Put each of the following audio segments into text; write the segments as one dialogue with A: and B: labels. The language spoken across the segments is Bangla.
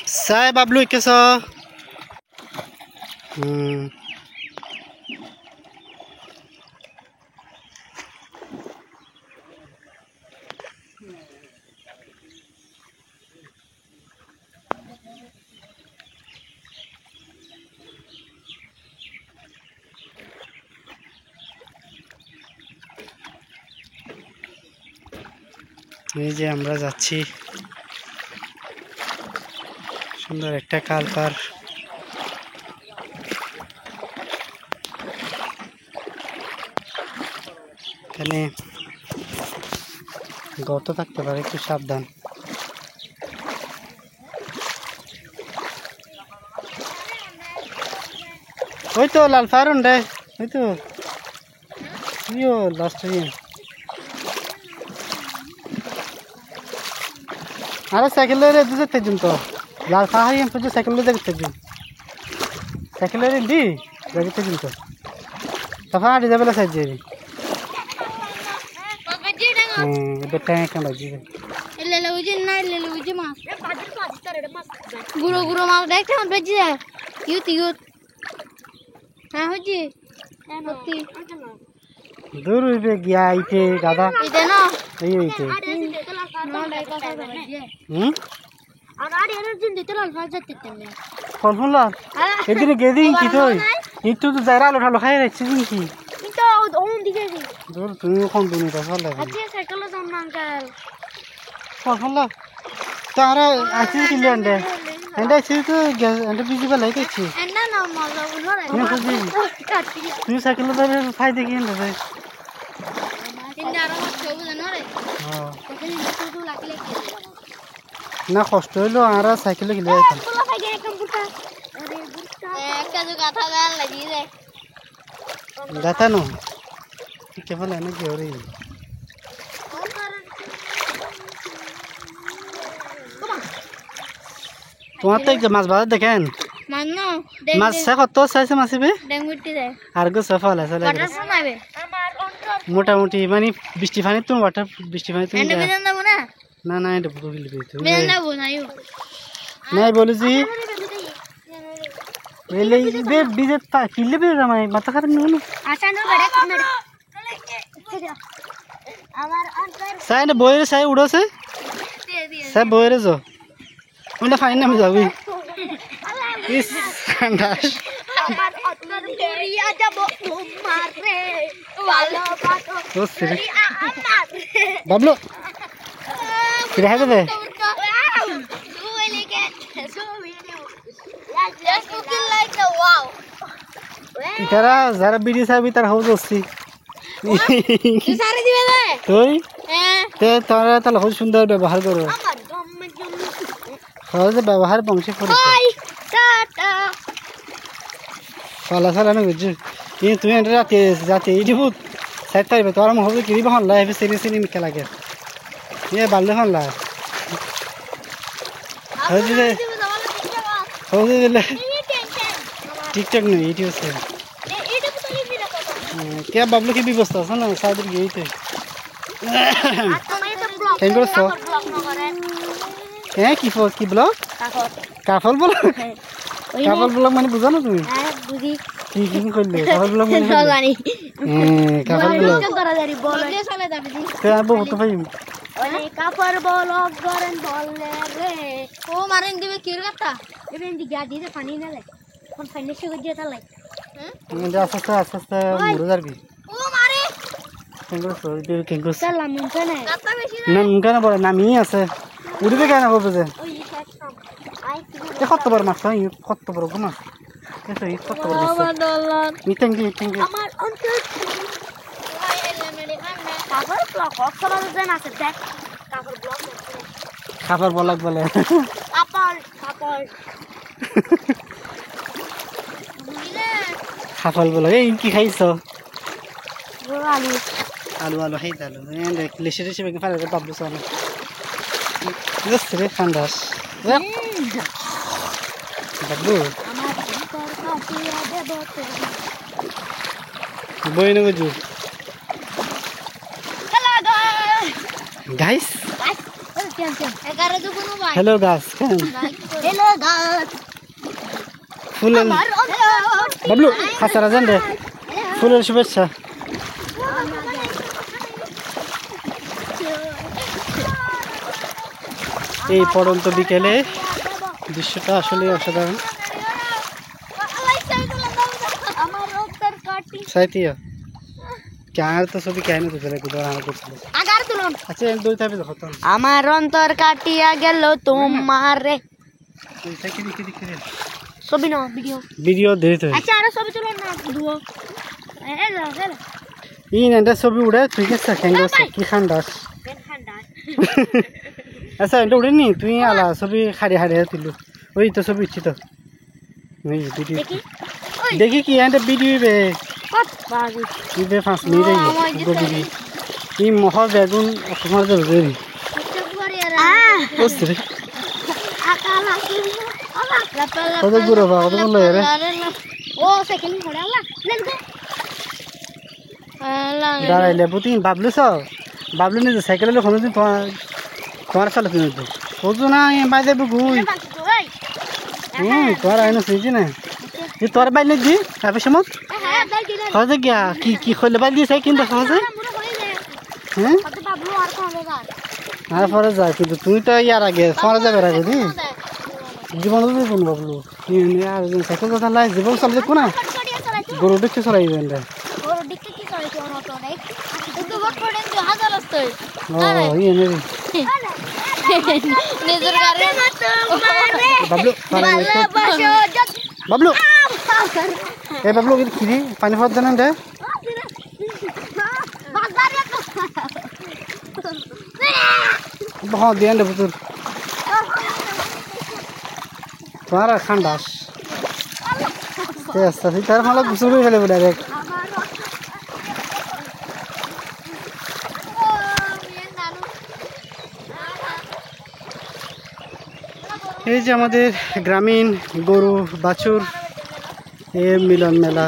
A: Sai bablu keso. এই যে আমরা যাচ্ছি সুন্দর একটা কালপার এখানে গর্ত থাকতে পারে একটু সাবধান ওই তো লাল ফারুন রে ওই তো ইয়ো লাস্ট টাইম আরে সাইকেল রে দুজে তেজুন তো লাল ফাহাই এম পুজো সাইকেল রে দেখতে তেজুন সাইকেল রে দি দেখতে তেজুন তো তফা আড়ি যাবে না সাইজে বেটা কেন বাজি
B: ले उजे ना ले उजे मास गुरो गुरो मास देखते हम बेजी है यूत हां हो जी होती
A: दूर पे गया आइते दादा
B: इते ना
A: এই এইতে
B: ना लाइका का बेजी और आड़ी एनर्जी देते लाल फाज जाते तेले
A: কোন ফোন লা এদিকে গেদি কি তুই একটু তো জায়গা লোঠালো খাই রাখছিস কি
B: কিন্তু ওন দিকে
A: দূর তুমি কোন দুনি তা চলে
B: আচ্ছা সাইকেল যাম না আঙ্কেল
A: কোন ফোন লা তারা আসি কি লেন্ডে এন্ডা সি তো এন্ডা বিজি বেলাই দেখছি
B: এন্ডা না মজা উনরে
A: না বুঝি তুই সাইকেল ধরে ফাই দেখি এন্ডা যাই
B: এন্ডা আর ছবু জানরে
A: হ্যাঁ
B: এখানে তো লাগলে কি
A: না কষ্ট হইলো আর সাইকেলে গিয়ে যাইতাম
B: তোলা ফাই গে কম্পিউটার আরে বুটা একটা তো কথা গাল লাগি রে
A: গাতা নো কে বলে না কি ওরে তোমার তো একটা মাছ বাজার দেখেন
B: মানো
A: মাছ সে কত চাইছে মাছিবে
B: ডেঙ্গুটি দে
A: আর গো সফল আছে
B: ওয়াটার শোনাবে আমার অন্তর
A: মোটামুটি মানে বৃষ্টি পানি তুমি ওয়াটার বৃষ্টি পানি তুমি
B: এন্ড বেদন দেব না
A: না না এটা বুঝে লিবি তুমি
B: বেদন দেব না ইউ
A: নাই বলেছি এলে বে বিজে তা কিলে বে রামাই মাথা খারাপ নুন
B: আশা নো বড় মেরে আমার অন্তর
A: সাই না বইরে সাই উড়ছে
B: দে দিয়ে
A: সাই বইরে যো ওটা ফাইন নামে যাবি ইস কান্দাস
B: আমার অন্তর করিয়া যাব তোমারে ভালোবাসো
A: ও সিরি
B: আমার
A: বাবলু কি দেখা দে ইতারা যারা বিডি সাবি তার হাউস আসছি তুই তে তোরা তাহলে খুব সুন্দর ব্যবহার করো সহজে ব্যবহার বংশে করে পালা সালানো বুঝছি তুমি এটা রাতে যাতে এই দিব সাইড পাইবে তোর আমি হবে কিনি বহন লাই সিনি সিনি মিকে লাগে এ বাললে হন লাই হয়ে দে হয়ে দিলে টিকটক নেই ইউটিউব আছে কে বাবলু কি ব্যবস্থা আছে না সাইডের গিয়েতে কেন করছো হ্যাঁ কি ব্লগ কাফল ব্লগ কাফল ব্লগ মানে বুঝো না তুমি
B: বুঝি
A: কি করলে কাফল ব্লগ মানে
B: জানি
A: কাফল ব্লগ বহুত পাই
B: কাপড় ব্লগ করেন বললে রে ও মারেন দিবে কি কথা এবেন দি গাড়ি দে পানি না লাগে কোন ফাইনে শুগ দিয়ে তালাই
A: আস্তে আস্তে মরে যাবি
B: ও মারে
A: কেন করছো
B: সালাম মুনছে না কথা বেশি
A: না মুনকানা বড় নামি আছে উড়বে কেন হবে যে
B: ওই একদম আই
A: এ কত বড় মাছ হয় কত বড় গো মাছ এটা এই কত বড় মাছ মিটেঙ্গি
B: আমার অন্তর ওই এলে কাপড় ব্লগ অক্ষর দেন আছে দেখ কাপড় ব্লগ
A: খাবার বলাক বলে
B: কাপড়
A: খাফল বলে এই কি খাইছো
B: আলু
A: আলু আলু খাই আলু লেসে টেসে বেগে ফালে বাবলু সামনে জাস্ট রে খান্দাস বাবলু
B: আমার অন্তর কাটিয়া দেব
A: বই না বুঝু
B: হ্যালো
A: গাইস
B: 11 দুগুণ ভাই
A: হ্যালো গাছ
B: হ্যালো গাছ
A: ফুলের বাবলু খাসারা যান রে ফুলের শুভেচ্ছা এই পড়ন্ত বিকেলে দৃশ্যটা আসলে অসাধারণ
B: আমার রক্তের কাটি
A: সাইতিয়া ক্যার তো ছবি কেন তো চলে গুলো আমার করছিল
B: আগার তুলুন
A: আচ্ছা এক দুই তাবে দেখো তো
B: আমার অন্তর কাটিয়া গেল তোমার রে
A: এইটা কি দেখি
B: ছবি না ভিডিও
A: ভিডিও দিতে
B: আচ্ছা আর ছবি তুলুন না দুও হেলো হেলো
A: এই না ছবি উড়ে তুই কে সেকেন্ড কি খান্দাস
B: বেন খান্ডাস
A: আচ্ছা এটা উড়ে নি তুই আলা ছবি খাড়ি খাড়ি তুলু ওই তো ছবি ইচ্ছি তো ওই ভিডিও
B: দেখি
A: দেখি কি এটা ভিডিও বে
B: কত বাজি
A: ইবে 5 মিনিট গো ভিডিও এই মহ বেগুন তোমার জন্য দেরি ওস্ত্রে
B: আকালা কি
A: কত গুরো বা কত গুলো রে
B: ও সেকেন্ড ঘোড়া আল্লাহ লেটস গো আল্লাহ
A: দাঁড়াইলে বুতি বাবলু নিজে সাইকেলে কোনোদিন তোমার চালু কিনে দিত ওজো না বাইরে গুই তোমার আইন সিজি না যে তোর বাইলে দি তারপর সময়
B: হ্যাঁ দাই দিলে
A: হজে গিয়া কি খলে বাই দিছে কিন্তু হজে হ্যাঁ
B: কত বাবলু আর কোন যায়
A: আর পরে যা কিন্তু তুই তো ইয়ার আগে পরে যাবে আগে দি জীবন তো কোন বাবলু তুই আর সাইকেল কথা লাই জীবন চালাতে কোনা গরু দেখে চলাই দেন রে
B: ওর দিকে কি করে তোর অটো নাই কিন্তু বট পড়ে তো হাজার আসছে
A: ও ইয়ে নেই
B: নিজের গারে
A: বাবলু বাবলু এ বাবলু কি খিরি পানি ফাদ জানেন রে बहुत ध्यान दे पुत्र तुम्हारा खंडास तेज सही तरह मतलब घुसूर भी खेले डायरेक्ट এই যে আমাদের গ্রামীণ গরু বাছুর এ মিলন মেলা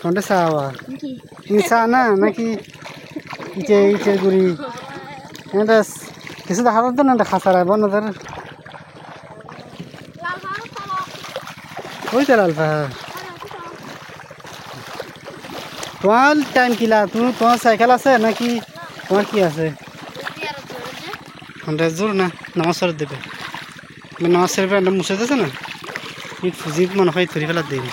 A: কোনটা সাওয়া ইনসানা নাকি ইচে গুড়ি এটা কিছু দেখা যাচ্ছে না এটা খাসারা বনদের ওই তো লালফা তোমার টাইম কিলা তুমি তোমার সাইকেল আছে নাকি তোমার কি আছে জোর না নামাজ সর দেবে নামাজ সরবে মুছে দিয়েছে না এই ফুজি মনে হয় ধরে ফেলার দেবে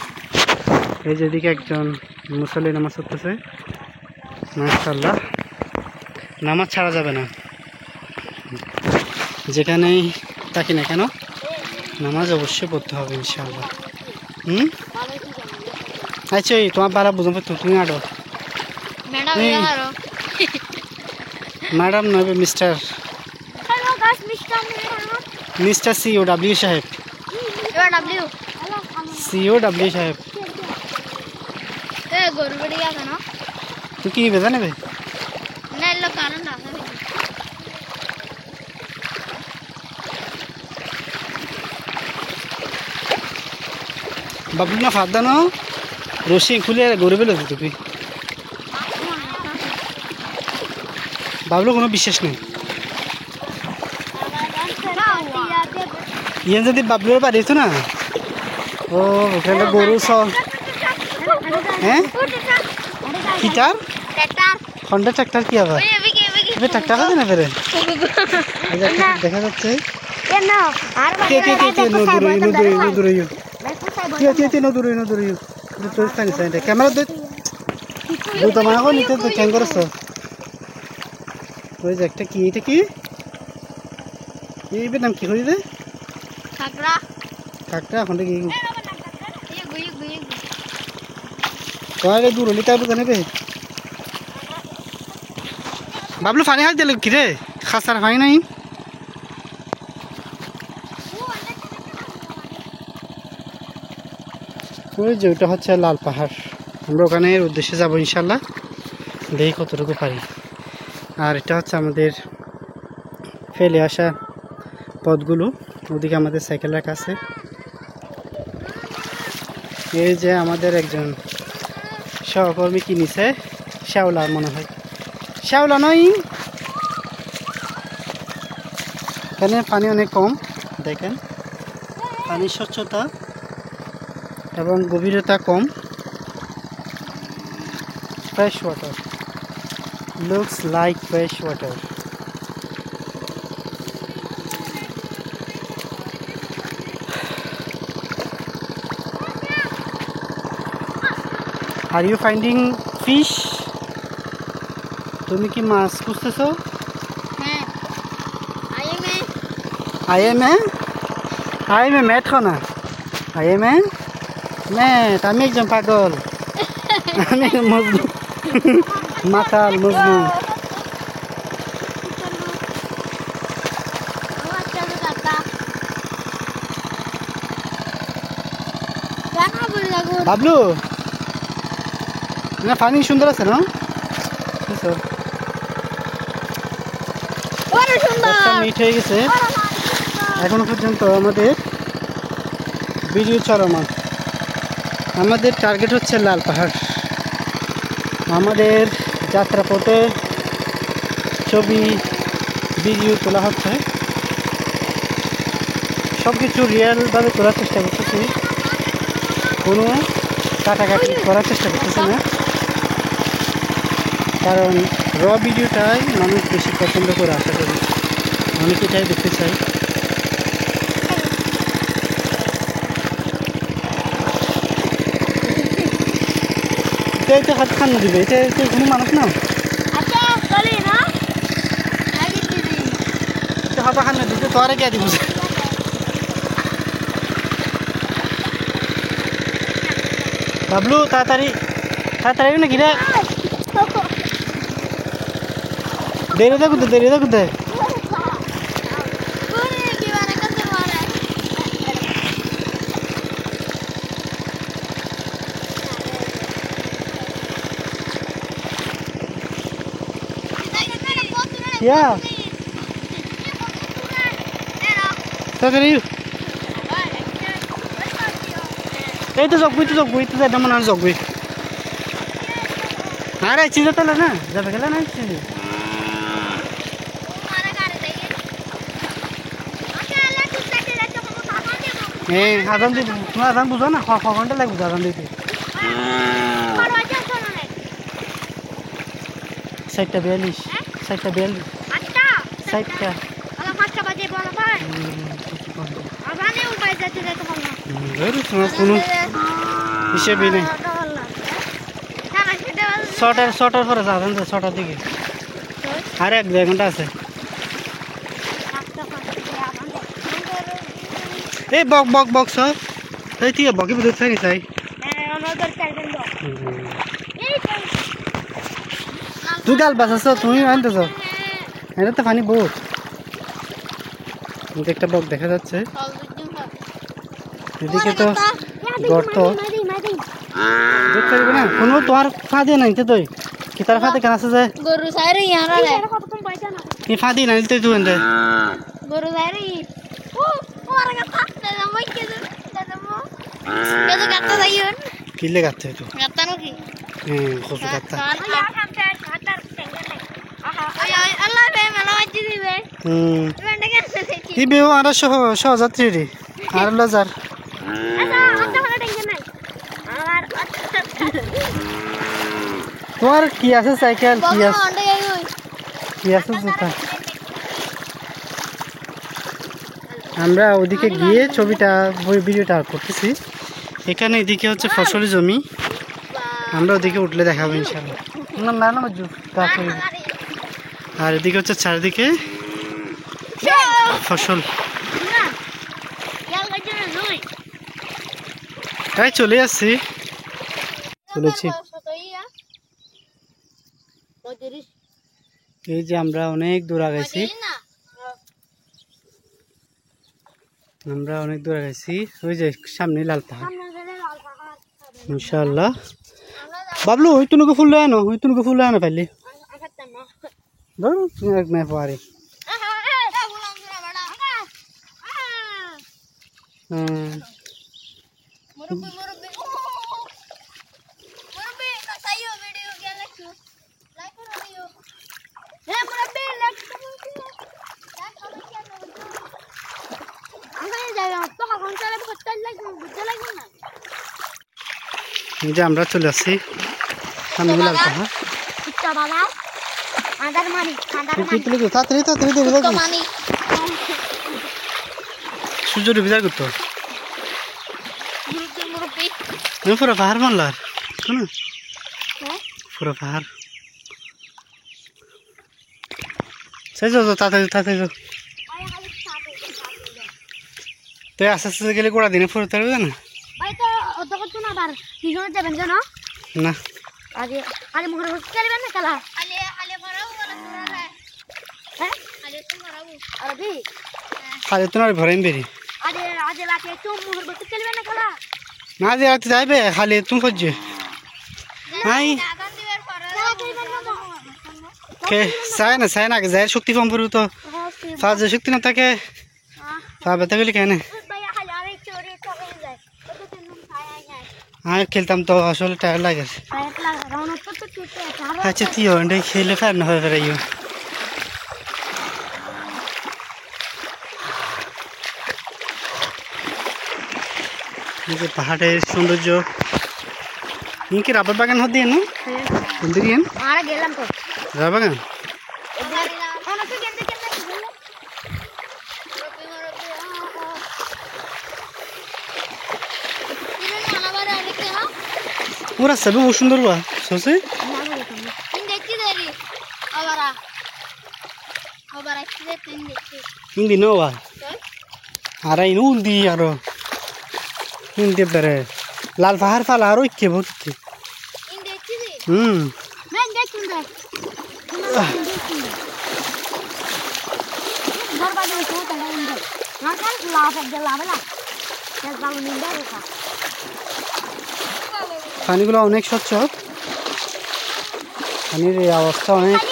A: এই যেদিকে একজন মুসল্লি নামাজ পড়তেছে মাশাআল্লাহ নামাজ ছাড়া যাবে না যেখানেই থাকি না কেন নামাজ অবশ্যই পড়তে হবে ইনশাআল্লাহ আচ্ছা এই তোমার বারা বুঝতে পারতো তুমি আডো ম্যাডাম নবে মিস্টার মিস্টার COW সাহেব COW সাহেব তুই কি বেজা নেবে বাবলু না ফাঁদ দানো রশি খুলে গড়ে পেলে তুমি বাবলু কোনো বিশ্বাস নেই ইয়ে যদি বাবলুর বাড়ি হতো না ও ওখানে গরু সব হ্যাঁ কিটার হন্ডা ট্রাক্টর কি আবার ট্রাক্টর আছে না ফেরে দেখা যাচ্ছে ক্যামেরা দুটো মাগো নিতে তো ক্যাং করছ ওই যে একটা কি এটা কি এই নাম কি করি রে কাকড়া এখন কি কয় দূর হলে তার দোকানে বে বাবলু পানি হাত দিল কি রে খাসার পানি নাই ওই যে ওইটা হচ্ছে লাল পাহাড় আমরা ওখানের উদ্দেশ্যে যাবো ইনশাল্লাহ দেখি কতটুকু পারি আর এটা হচ্ছে আমাদের ফেলে আসা পথগুলো ওদিকে আমাদের সাইকেল রাখা আছে এই যে আমাদের একজন সহকর্মী কিনেছে শ্যাওলা মনে হয় শ্যাওলা নয় এখানে পানি অনেক কম, দেখেন পানির স্বচ্ছতা এবং গভীরতা কম। Fresh water, looks like fresh water. Are you finding fish? তুমি কি মাছ খুঁজতেছো?
B: হ্যাঁ
A: আই এম এ ম্যাথ না, আই এম এ ম্যাথ। আমি একজন পাগল, আমি মজনু, মাতাল মজনু। বাবলু না, পানি সুন্দর আছে না? মিট হয়ে গেছে। এখনো পর্যন্ত আমাদের ভিডিও চলমান। আমাদের টার্গেট হচ্ছে লাল পাহাড়। আমাদের যাত্রাপথে ছবি ভিডিও তোলা হচ্ছে, সব কিছু রিয়েলভাবে তোলার চেষ্টা করতেছি, কোনো কাটাকাটি করার চেষ্টা করতেছি না, কারণ র ভিডিওটাই মানুষ বেশি পছন্দ করে, আশা করি অনেকে এটাই দেখতে চাই। এটা হাত খান্না দিবে, এটা কোনো মানুষ না, হাতা খান্না দিতে তো আরে কে দিব। বাবলু তাড়াতাড়ি তাড়াতাড়ি নাকি রে, দেরি দেখুন। Yeah. তাড়াতাড়ি এই তো জগবই তো যাইতাম মনে হয় জগবই। আরে চিন্তা তাহলে না যাবে গেলে না চিনি। হ্যাঁ আদান দিতে তোমার আদান বুঝো না, ক ঘন্টা লাগবে আদান দিতে? 4:42 4:42 4টা। তোমার কোনো হিসেবে নেই। 6টার পরে যাবেন, 6টার দিকে আর 1-2 ঘন্টা আছে। এই বক সব এই ঠিক বকি বুঝতে চাই চাই। তুই গাল বাসাস, তুমি আনতেছ, এটা তো পানি বহুত। একটা বক দেখা যাচ্ছে, এদিকে তো গর্ত, দেখতে পারবে না কোনো, তোমার ফা দিয়ে নাই তুই কি তার ফাতে কেন আছে যে
B: গরু সাইরে ইয়ারা রে
A: এই ফা দিয়ে নাই তুই তুই এনে
B: গরু সাইরে ও ওরা গাতা দাদা মই কে দাদা কেতো গাতা যাইও
A: কিলে গাতে তো
B: গাতা নাকি
A: খসু গাতা
B: আল্লাহ বে মেলা মাঝি দিবে বেন্ডা কেন
A: দিবে ও আর সহযাত্রী রে আর লাজার তোমার কি আছে সাইকেল, কি আছে জুতা। আমরা ওদিকে গিয়ে ছবিটা ভিডিওটা করতেছি। এখানে এদিকে হচ্ছে ফসলি জমি, আমরা ওদিকে উঠলে দেখাবো ইনশাআল্লাহ। না না আর এদিকে হচ্ছে চারিদিকে ফসল। তাই চলে আসছি, চলেছি। এই যে আমরা অনেক দূর আগাইছি, ওই যে সামনে লাল পাহাড় ইনশাআল্লাহ। বাবলু ওই তুনুকে ফুল আনো পারলি ধরো এক মেয়ে পারে।
B: এখন চলে করতে লাগবে বুঝতে লাগবে না
A: এই যে আমরা চলে আসছি সামনে লাল পাহাড়
B: কুত্তা বাবা আদার মারি আদার
A: কি তুলে তো তাড়াতাড়ি তাড়াতাড়ি দেবে
B: কুত্তা মানি
A: সূর্য ডুবে যায় করতো
B: মুরুব্বি মুরুব্বি
A: পুরো পাহাড় মানলার শোনো
B: হ্যাঁ
A: পুরো পাহাড় সেই যাও তাড়াতাড়ি তাড়াতাড়ি যাও তো আস্তে আস্তে গেলে গোড়া দিনে ফুরতে পারবে না
B: ভাই তো অত করছো না আবার কি জন্য যাবেন জানো
A: না
B: আগে আগে মুখের হচ্ছে চলবেন না খেলা আলে আলে মারাবো বলে তোরা হ্যাঁ আলে তো মারাবো আরে
A: খালি তো না ভরেন বেরি
B: আরে আজ রাতে তো মুখের হচ্ছে চলবেন না খেলা
A: না যে রাতে যাইবে খালি তুমি খুঁজছে নাই
B: আগান দিবার পরে
A: কে চায় না যায় শক্তি কম পড়বে তো ফাজ শক্তি না থাকে পাবে তো গেলে কেন
B: ভাই খালি আরে চোরে চলে যায় কত দিন খায় যায়
A: আমি খেলতাম তো আসলে টায়ার লাগে
B: টায়ার লাগা রাউন্ড তো তো ছুটে আছে
A: আচ্ছা তুই ওখানে খেলে ফের না হয়ে বেড়াইও এই যে পাহাড়ের সৌন্দর্য কি রাবার বাগান হতে এনো সুন্দর এন
B: আর গেলাম তো
A: রাবার বাগান
B: অনেক গেন্দে গেন্দে গেল
A: ওরা সবে বহু সুন্দর বা সসে ಹಿಂದಿ ನೋವ ಅರ ಇನ್ನು ಉಂದಿ ಯಾರು ಹಿಂದಿ ಬೇರೆ লাল পাহাড় ফাল আরো ইচ্ছে বহুত ইচ্ছে পানিগুলো অনেক স্বচ্ছ পানির অবস্থা অনেক